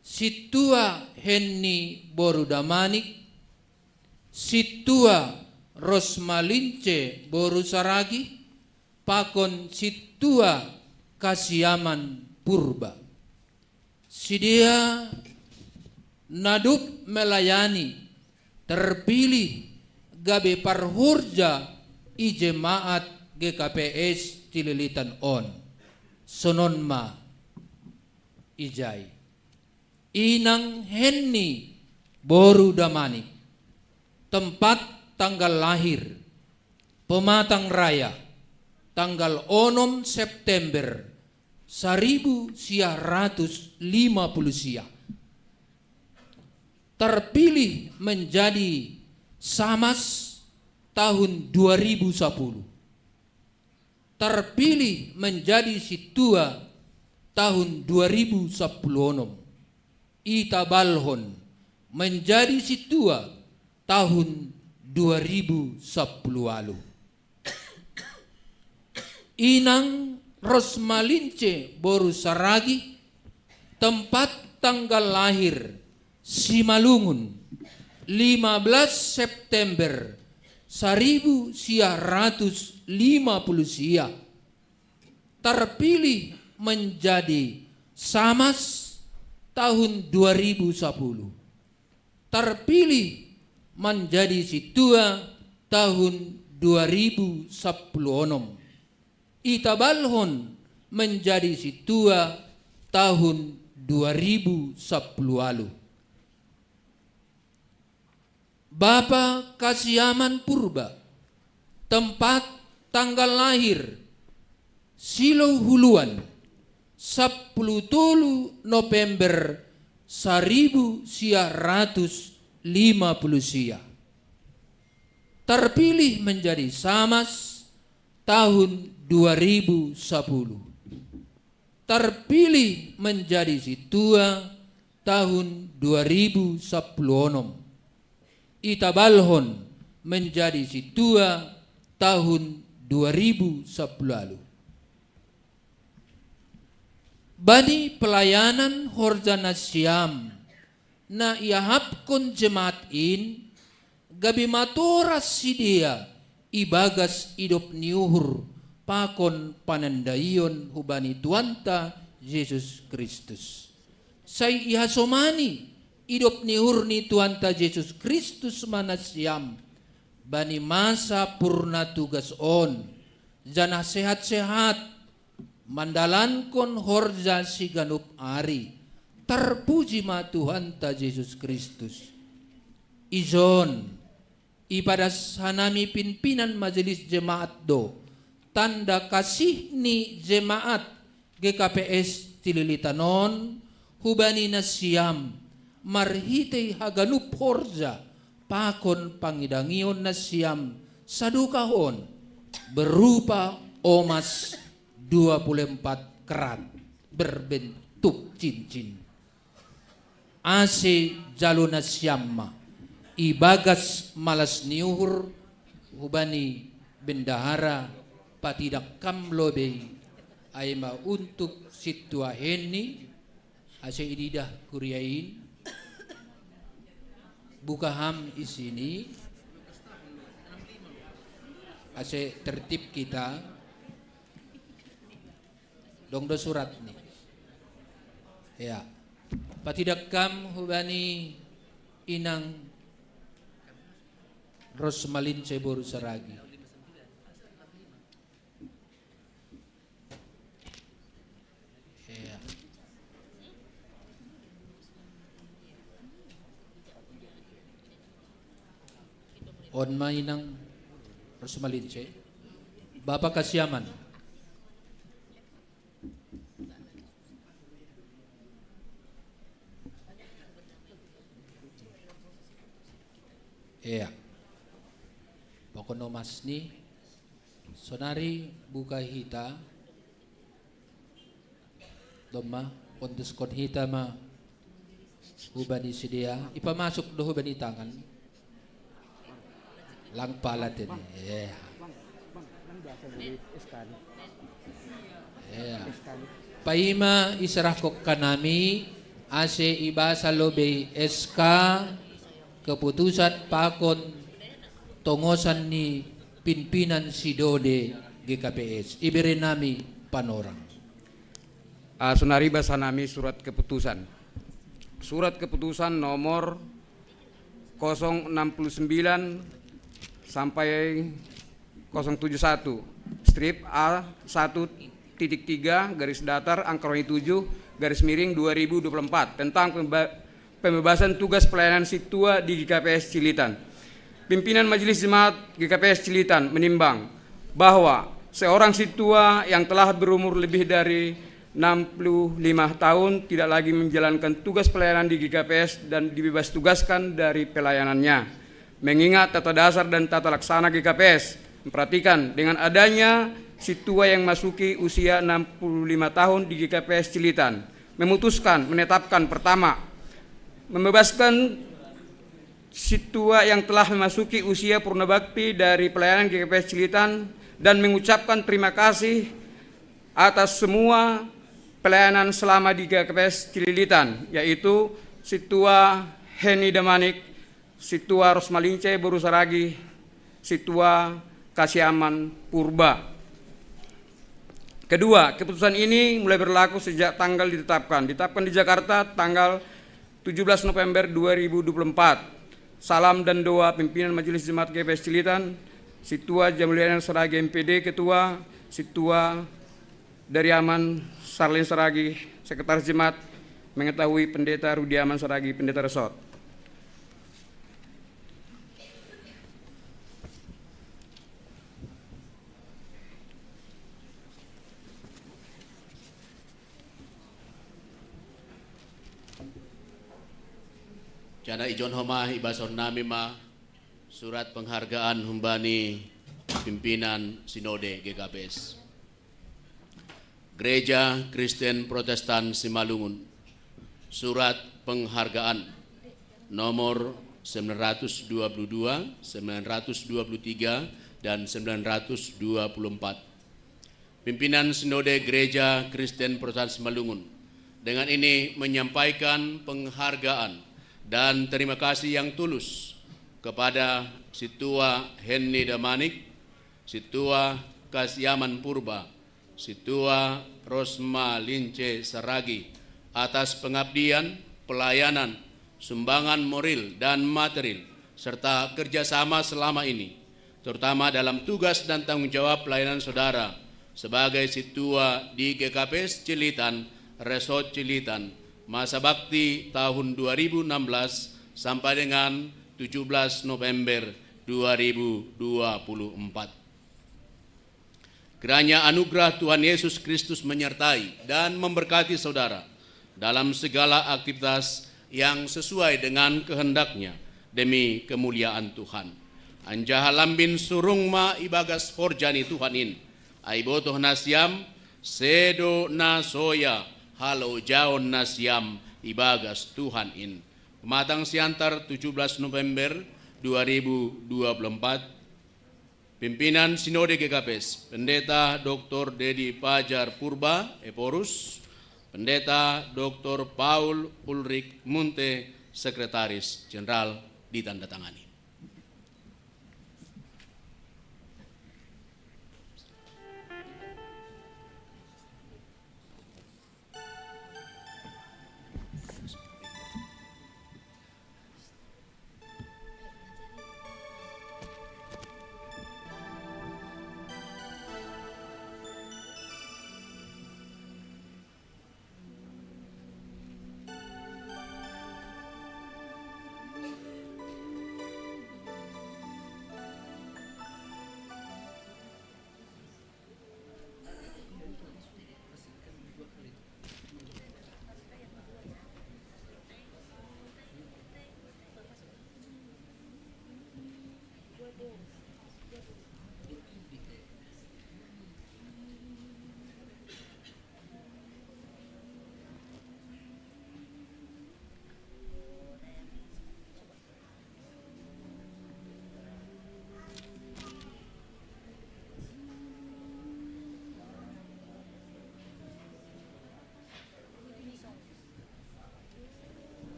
situa henni borudamanik situa rosmalince boru saragi pakon situa kasiaman purba sidia nadup melayani terpilih gabe parhurja i jemaat GKPS Cililitan on sononma ijai inang henni boru damani tempat tanggal lahir Pematang Raya tanggal 6 September 1950 sia terpilih menjadi Samas tahun 2010 terpilih menjadi Situa tahun 2010 Itabalhon menjadi Situa tahun 2010 lalu. Inang Rosmalince boru saragi tempat tanggal lahir Simalungun 15 September 1950 sia terpilih menjadi Samas tahun 2010 terpilih menjadi Situa tahun 2010 Itabalhon menjadi Situa tahun 2010 lalu. Bapa Kasiaman Purba tempat tanggal lahir Silau Huluan 10 November 1950 sia terpilih menjadi Samas tahun 2010 terpilih menjadi Situa tahun 2010 Itabalhon menjadi Situa tahun 2010 lalu. Bani pelayanan Horjana Siam na iahapkon jemaat in gabi matoras sidia ibagas idop niuhur pakon panandayon hubani tuanta Yesus Kristus. Say ihasomani idop niuhur ni tuanta Yesus Kristus manasiam bani masa purna tugas on jana sehat-sehat mandalankon horja siganup ari terpuji ma Tuhanta Yesus Kristus. Izon ipada sanami pimpinan majelis jemaat do tanda kasih ni jemaat GKPS Cililitanon hubani nasiam marhitei haganup horja pakon pangidangion nasiam sadukahon berupa omas 24 kerat berbentuk cincin ase jaluna siamma ibagas malas niuhur hubani bendahara patidak kamlobe aima untuk situa heni ase ididah kuriain buka ham isini ase tertib kita dong do surat nih ya patidak kam hubani inang Rosmalin Ceboru Saragi ya. On mainang Rosmalin Ce Bapak Kasiaman Iya. Pokono mas ni sonari buka hita doma ondes kon hita ma hubani sidia ipamasok do hubani tangan lang palat ini. Iya. Iya. Paima isarahkok kanami ase ibasa lobe SK keputusan pakon tongosan ni pimpinan Sinode GKPS iberi nami panorang. Sonari basa nami surat keputusan nomor 069 sampai 071 strip A 1.3 garis datar angka 7 garis miring 2024 tentang pembebasan tugas pelayanan Situa di GKPS Cilitan. Pimpinan Majelis Jemaat GKPS Cilitan menimbang bahwa seorang Situa yang telah berumur lebih dari 65 tahun tidak lagi menjalankan tugas pelayanan di GKPS dan dibebas tugaskan dari pelayanannya. Mengingat tata dasar dan tata laksana GKPS memperhatikan dengan adanya Situa yang masuki usia 65 tahun di GKPS Cilitan, menetapkan pertama, membebaskan Situa yang telah memasuki usia purnabakti dari pelayanan GKPS Cilitan dan mengucapkan terima kasih atas semua pelayanan selama di GKPS Cilitan, yaitu Situa Heni Damanik, Situa Rosmalince Borusaragi, Situa Kasiaman Purba. Kedua, keputusan ini mulai berlaku sejak tanggal ditetapkan di Jakarta tanggal 17 November 2024. Salam dan doa pimpinan Majelis Jemaat GKPS Cilitan, Situa Jamiluddin Saragi MPD Ketua, Situa dari Aman Sarlin Saragi Sekretaris Jemaat, mengetahui Pendeta Rudi Aman Saragi Pendeta Resort. Jana ijon homa ibason nami ma surat penghargaan humbani pimpinan Sinode GKPS. Gereja Kristen Protestan Simalungun, surat penghargaan nomor 922, 923, dan 924. Pimpinan Sinode Gereja Kristen Protestan Simalungun dengan ini menyampaikan penghargaan dan terima kasih yang tulus kepada Situa Heni Damanik, Situa Kasiaman Purba, Situa Rosmalince Saragi atas pengabdian, pelayanan, sumbangan moral dan material, serta kerjasama selama ini, terutama dalam tugas dan tanggung jawab pelayanan saudara sebagai Situa di GKPS Cilitan, Resort Cilitan, masa bakti tahun 2016 sampai dengan 17 November 2024. Kiranya anugerah Tuhan Yesus Kristus menyertai dan memberkati saudara dalam segala aktivitas yang sesuai dengan kehendaknya demi kemuliaan Tuhan. Anjaha lambin surung ma ibagas horjani Tuhanin, aibotoh nasiam sedo nasoya halo jaon nasiam ibagas Tuhan in. Pematang siantar 17 November 2024. Pimpinan Sinode GKPS, Pendeta Dr. Dedi Pajar Purba Eporus, Pendeta Dr. Paul Ulrik Munte, Sekretaris Jenderal, ditandatangani.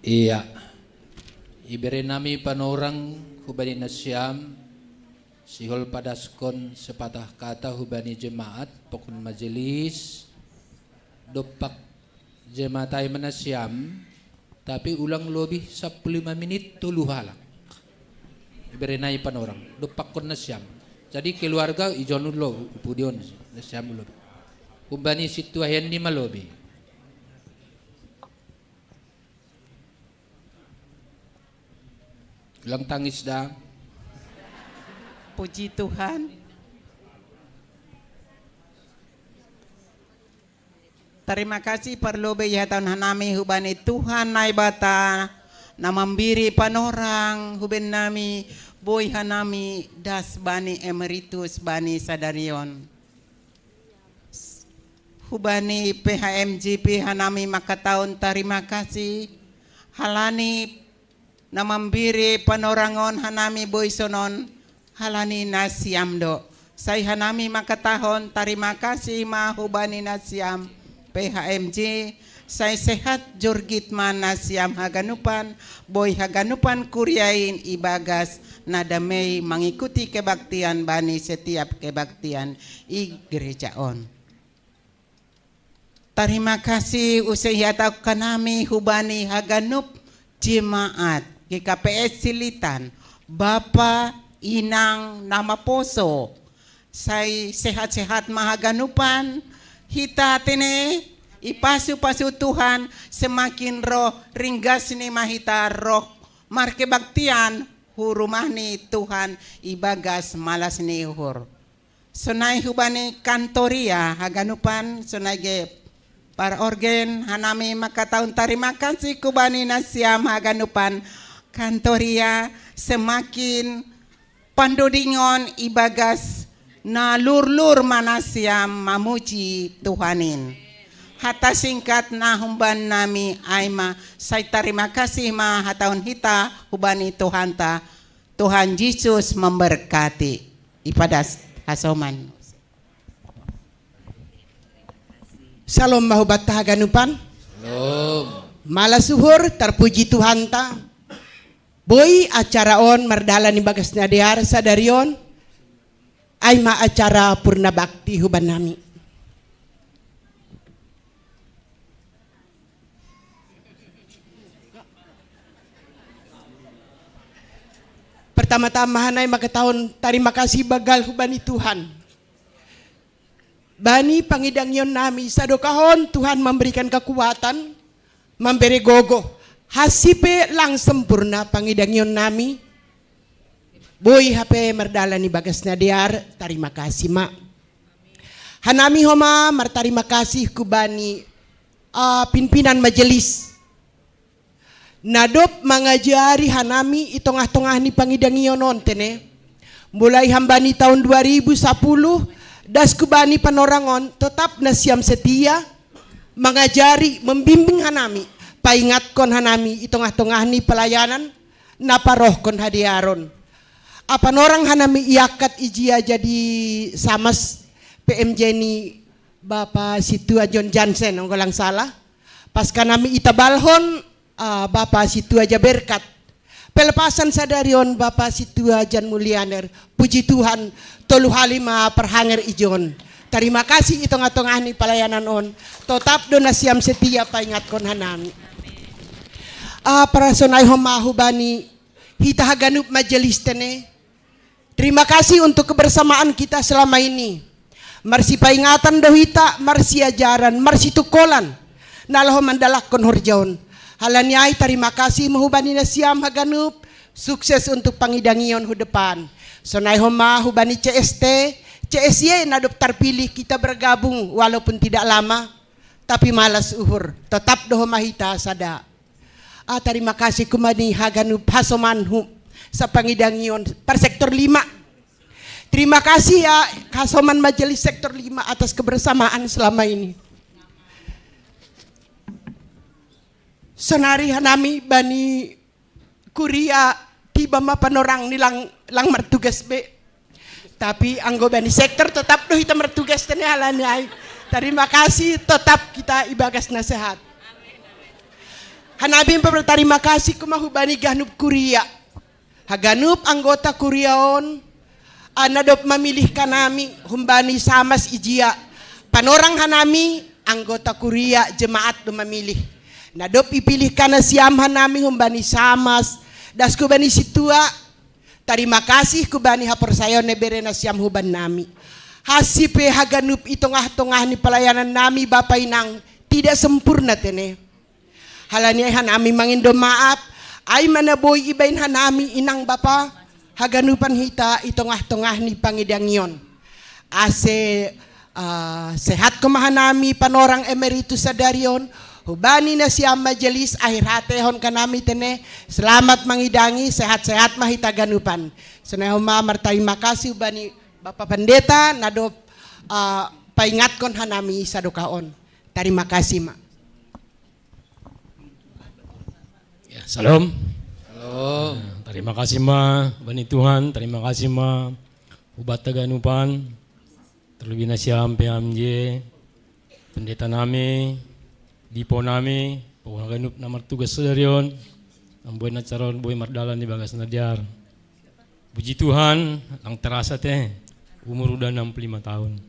Iya. Iberi nami panorang hubani nasyam sihol padaskon sepatah kata hubani jemaat pokon majelis dopak jematai manasyam tapi ulang lebih 15 menit tulu halak. Iberi nai panorang dopak kon nasyam. Jadi keluarga ijon lo upudion nasyam lo. Hubani situahen di malobi. Ulang tangis dah. Puji Tuhan. Terima kasih perlu bejatan hanami hubani Tuhan nai bata namambiri panorang huben nami boy hanami das bani emeritus bani sadarion. Hubani PHMGP hanami makataon terima kasih halani namambiri panorangon hanami boysonon halani nasiamdo. Saya hanami makatahon terima kasih mahubani nasiam PHMG. Saya sehat jorgit man nasiam haganupan boy haganupan kuryain ibagas nadamei mengikuti kebaktian bani setiap kebaktian i gerejaon. Terima kasih usai atau kanami hubani haganup jemaat GKPS Silitan, Bapa Inang nama poso, saya sehat-sehat mahaganupan, hita tene ipasu-pasu Tuhan semakin roh ringgas ni mahita roh marke baktian hurumah ni Tuhan ibagas malas ni uhur. Sonai hubani kantoria haganupan sonai ge para organ hanami makataun terima kasih kubani nasiam haganupan kantoria semakin pandodingon ibagas na lur-lur manasiam mamuji Tuhanin. Hata singkat na humban nami aima saya terima kasih ma hataun hita hubani Tuhan ta Tuhan Yesus memberkati ipadas hasoman. Salam mahubat haganupan. Salam. Malasuhur terpuji Tuhan ta. Boy acara on mardalan ni bagas na diar sadarion ay ma acara purna bakti huban nami. Pertama-tama hanay makataon terima kasih bagal hubani Tuhan. Bani pangidangyon nami sadokahon Tuhan memberikan kekuatan memberi gogo hasipe lang sempurna pangidangyon nami boy hape merdala ni bagas na diar terima kasih ma hanami homa martarima kasih kubani pimpinan majelis nadop mangajari hanami itongah-tongah ni pangidangyon tene mulai hambani tahun 2010 das kubani panorangon tetap nasiam setia mengajari membimbing hanami paingatkon hanami itongah-tongah ni pelayanan naparohkon hadiaron apa orang hanami iakat ijia jadi samas PMJ ni Bapak Situa John Jansen onggolang salah pas kanami itabalhon Bapak Situa aja berkat pelepasan sadarion Bapak Situa Jan Mulyaner puji Tuhan tolu halima perhanger ijon. Terima kasih itong-atongah ni pelayanan on. Tetap donasiam setia paingat kon hanami. Para sonay homahu bani hita haganup majelis tene. Terima kasih untuk kebersamaan kita selama ini. Marsi paingatan dohita, marsi ajaran, marsi tukolan. Nalaho mandalak kon horjaon. Halanyai terima kasih mahubani nasiam haganup. Sukses untuk pangidangion hu depan. Sonai homa hubani CSY nadop terpilih kita bergabung walaupun tidak lama tapi malas uhur tetap doh mahita sada. Terima kasih kumani haganup hasomanhu sa pangidangion per sektor 5. Terima kasih ya hasoman majelis sektor 5 atas kebersamaan selama ini. Sonari hanami bani kuria tiba ma panorang nilang lang mertugas be tapi anggo bani sektor tetap doh kita mertugas tene halani. Terima kasih tetap kita ibagas nasihat. Hanami berterima kasih kumahubani ganup kuria. Haganup anggota kuriaon. Anadop memilih kanami humbani samas ijia. Panorang hanami anggota kuria jemaat do memilih. Nadop ipilih kana siam hanami humbani samas. Das kubani situa. Terima kasih kubani haporsayon neberena siam huban nami. Hasipe haganup itongah-tongah ni pelayanan nami Bapak Inang tidak sempurna tene. Halani hanami mangindo maaf, ay manaboy ibain hanami inang Bapa, haganupan hita itongah-tongah ni Pangidangyon. Ase sehat kumahanami panorang emeritus sadarion, hubani na siya majelis akhir hatehon kanami tene, selamat mangidangi, sehat-sehat mahita ganupan. Senahuma terima kasih hubani Bapak Pendeta, nadop paingatkon hanami sadukaon. Terima kasih, Mak. Salam. Halo. Terima kasih ma, bani Tuhan. Terima kasih ma, ubat taganupan. Terlebih nasyam PMJ, pendeta nami, dipo nami, pengaganup nomor tugas sedarion, amboy nacaron, boy mardalan di bagas najar. Puji Tuhan, ang terasa teh, umur udah 65 tahun.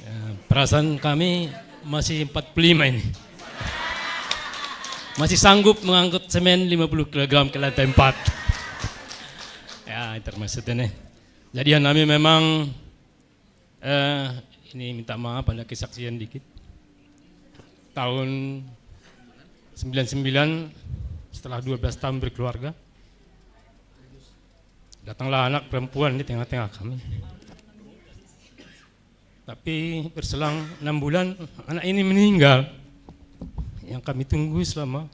Ya, perasaan kami masih 45 ini. Masih sanggup mengangkut semen 50 kg ke lantai 4. Ya, termasuk ini. Jadi kami memang ini minta maaf ada kesaksian dikit. Tahun 99 setelah 12 tahun berkeluarga, datanglah anak perempuan di tengah-tengah kami. Tapi berselang 6 bulan anak ini meninggal. Yang kami tunggu selama